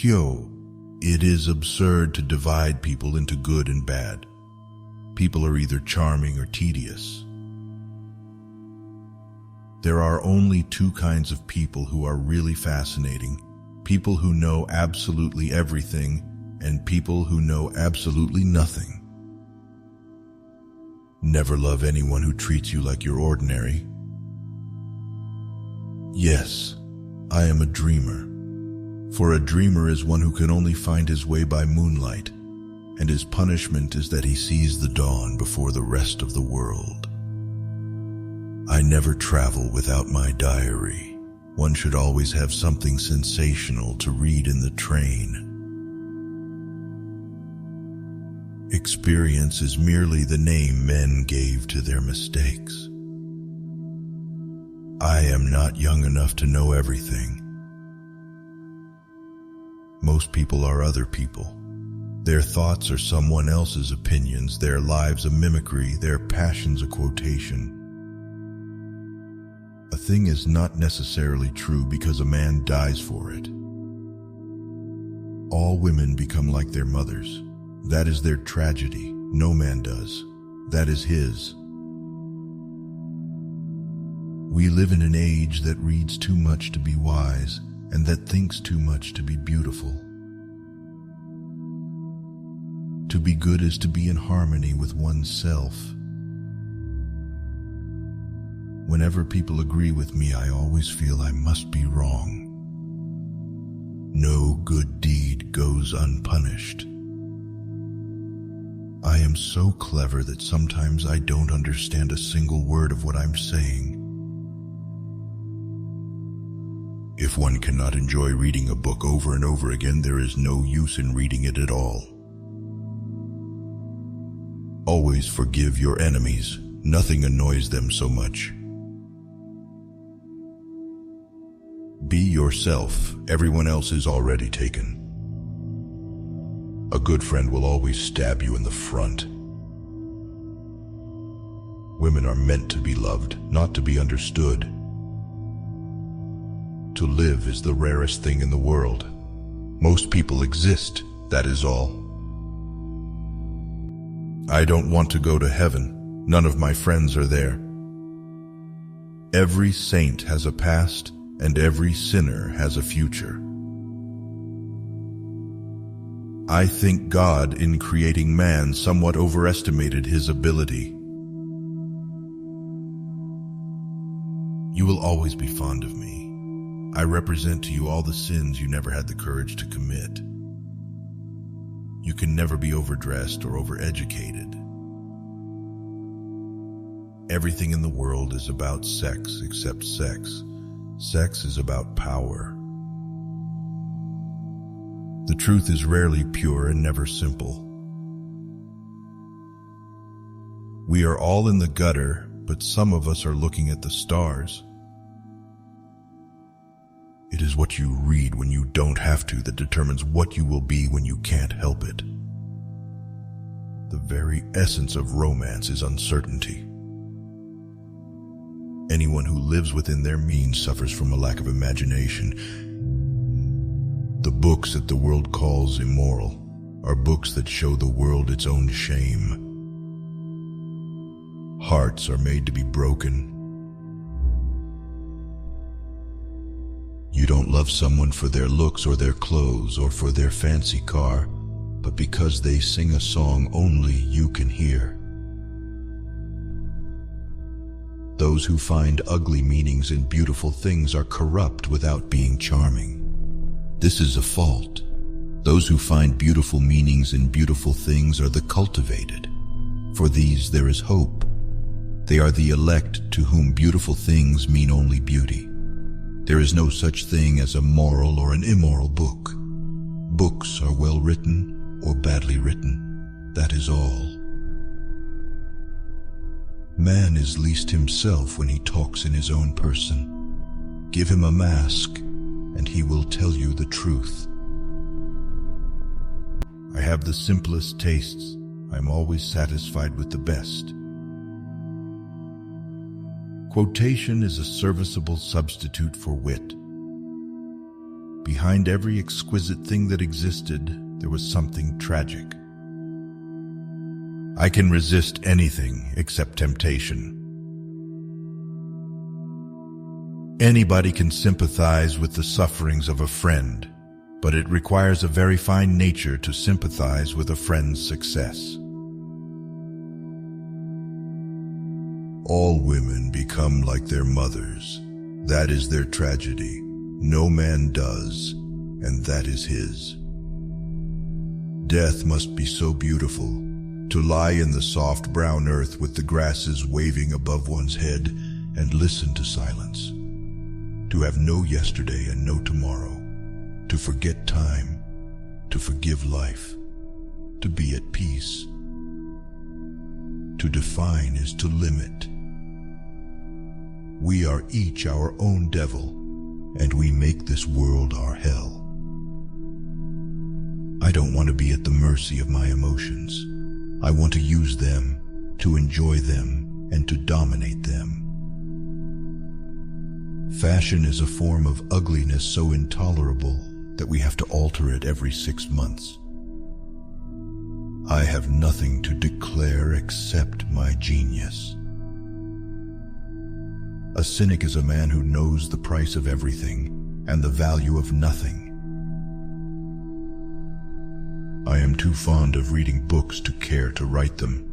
Kyo, it is absurd to divide people into good and bad. People are either charming or tedious. There are only two kinds of people who are really fascinating: people who know absolutely everything and people who know absolutely nothing. Never love anyone who treats you like you're ordinary. Yes, I am a dreamer. For a dreamer is one who can only find his way by moonlight, and his punishment is that he sees the dawn before the rest of the world. I never travel without my diary. One should always have something sensational to read in the train. Experience is merely the name men gave to their mistakes. I am not young enough to know everything. Most people are other people. Their thoughts are someone else's opinions, their lives a mimicry, their passions a quotation. A thing is not necessarily true because a man dies for it. All women become like their mothers. That is their tragedy. No man does. That is his. We live in an age that reads too much to be wise, and that thinks too much to be beautiful. To be good is to be in harmony with oneself. Whenever people agree with me, I always feel I must be wrong. No good deed goes unpunished. I am so clever that sometimes I don't understand a single word of what I'm saying. If one cannot enjoy reading a book over and over again, there is no use in reading it at all. Always forgive your enemies. Nothing annoys them so much. Be yourself. Everyone else is already taken. A good friend will always stab you in the front. Women are meant to be loved, not to be understood. To live is the rarest thing in the world. Most people exist, that is all. I don't want to go to heaven. None of my friends are there. Every saint has a past, and every sinner has a future. I think God, in creating man, somewhat overestimated his ability. You will always be fond of me. I represent to you all the sins you never had the courage to commit. You can never be overdressed or overeducated. Everything in the world is about sex except sex. Sex is about power. The truth is rarely pure and never simple. We are all in the gutter, but some of us are looking at the stars. It is what you read when you don't have to that determines what you will be when you can't help it. The very essence of romance is uncertainty. Anyone who lives within their means suffers from a lack of imagination. The books that the world calls immoral are books that show the world its own shame. Hearts are made to be broken. You don't love someone for their looks or their clothes or for their fancy car, but because they sing a song only you can hear. Those who find ugly meanings in beautiful things are corrupt without being charming. This is a fault. Those who find beautiful meanings in beautiful things are the cultivated. For these there is hope. They are the elect to whom beautiful things mean only beauty. There is no such thing as a moral or an immoral book. Books are well written or badly written. That is all. Man is least himself when he talks in his own person. Give him a mask, and he will tell you the truth. I have the simplest tastes. I'm always satisfied with the best. Quotation is a serviceable substitute for wit. Behind every exquisite thing that existed, there was something tragic. I can resist anything except temptation. Anybody can sympathize with the sufferings of a friend, but it requires a very fine nature to sympathize with a friend's success. All women become like their mothers. That is their tragedy. No man does, and that is his. Death must be so beautiful, to lie in the soft brown earth with the grasses waving above one's head and listen to silence. To have no yesterday and no tomorrow, to forget time, to forgive life, to be at peace. To define is to limit. We are each our own devil, and we make this world our hell. I don't want to be at the mercy of my emotions. I want to use them, to enjoy them, and to dominate them. Fashion is a form of ugliness so intolerable that we have to alter it every 6 months. I have nothing to declare except my genius. A cynic is a man who knows the price of everything and the value of nothing. I am too fond of reading books to care to write them.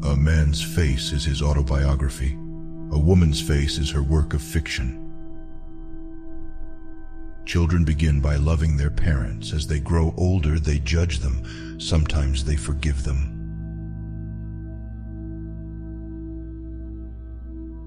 A man's face is his autobiography. A woman's face is her work of fiction. Children begin by loving their parents. As they grow older, they judge them. Sometimes they forgive them.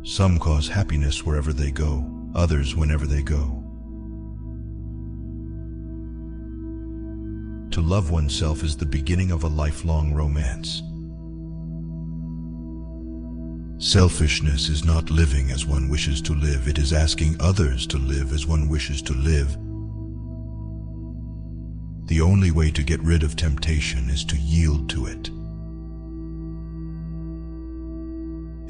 Some cause happiness wherever they go, others whenever they go. To love oneself is the beginning of a lifelong romance. Selfishness is not living as one wishes to live. It is asking others to live as one wishes to live. The only way to get rid of temptation is to yield to it.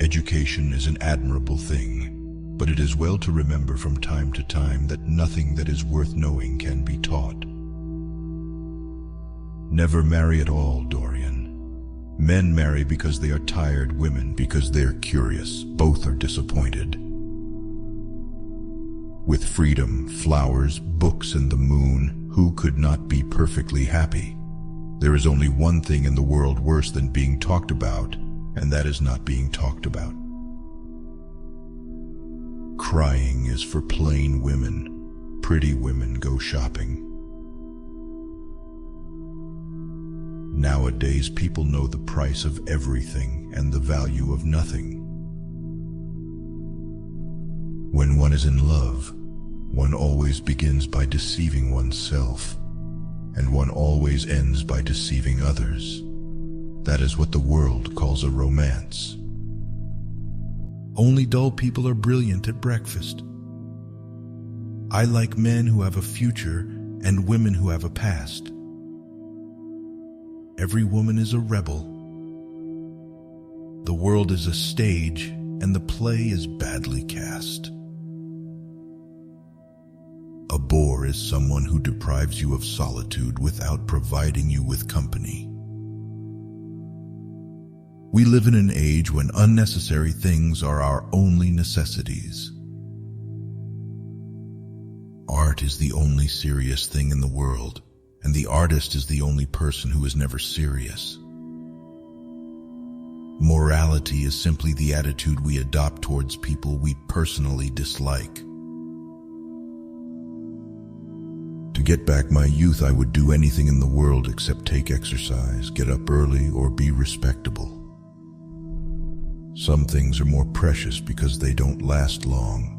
Education is an admirable thing, but it is well to remember from time to time that nothing that is worth knowing can be taught. Never marry at all, Dorian. Men marry because they are tired, women because they are curious. Both are disappointed. With freedom, flowers, books, and the moon, who could not be perfectly happy? There is only one thing in the world worse than being talked about, and that is not being talked about. Crying is for plain women. Pretty women go shopping. Nowadays, people know the price of everything and the value of nothing. When one is in love, one always begins by deceiving oneself, and one always ends by deceiving others. That is what the world calls a romance. Only dull people are brilliant at breakfast. I like men who have a future and women who have a past. Every woman is a rebel. The world is a stage, and the play is badly cast. A bore is someone who deprives you of solitude without providing you with company. We live in an age when unnecessary things are our only necessities. Art is the only serious thing in the world, and the artist is the only person who is never serious. Morality is simply the attitude we adopt towards people we personally dislike. To get back my youth, I would do anything in the world except take exercise, get up early, or be respectable. Some things are more precious because they don't last long.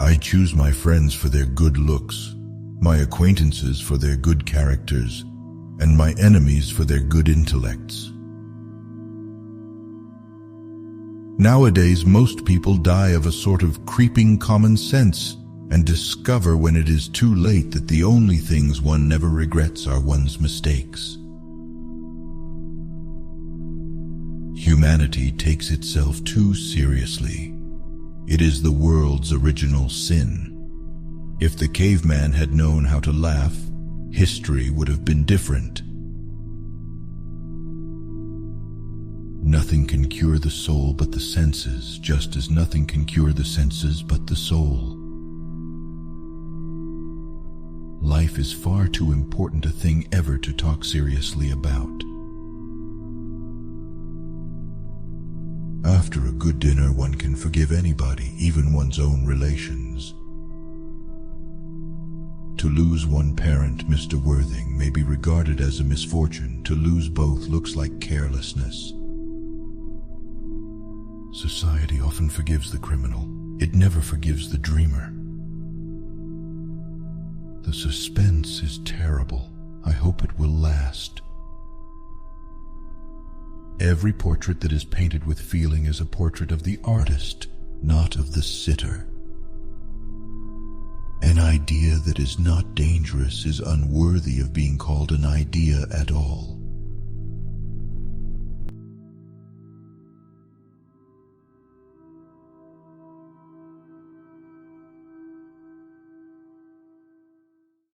I choose my friends for their good looks, my acquaintances for their good characters, and my enemies for their good intellects. Nowadays, most people die of a sort of creeping common sense and discover when it is too late that the only things one never regrets are one's mistakes. Humanity takes itself too seriously. It is the world's original sin. If the caveman had known how to laugh, history would have been different. Nothing can cure the soul but the senses, just as nothing can cure the senses but the soul. Life is far too important a thing ever to talk seriously about. After a good dinner, one can forgive anybody, even one's own relations. To lose one parent, Mr. Worthing, may be regarded as a misfortune. To lose both looks like carelessness. Society often forgives the criminal. It never forgives the dreamer. The suspense is terrible. I hope it will last. Every portrait that is painted with feeling is a portrait of the artist, not of the sitter. An idea that is not dangerous is unworthy of being called an idea at all.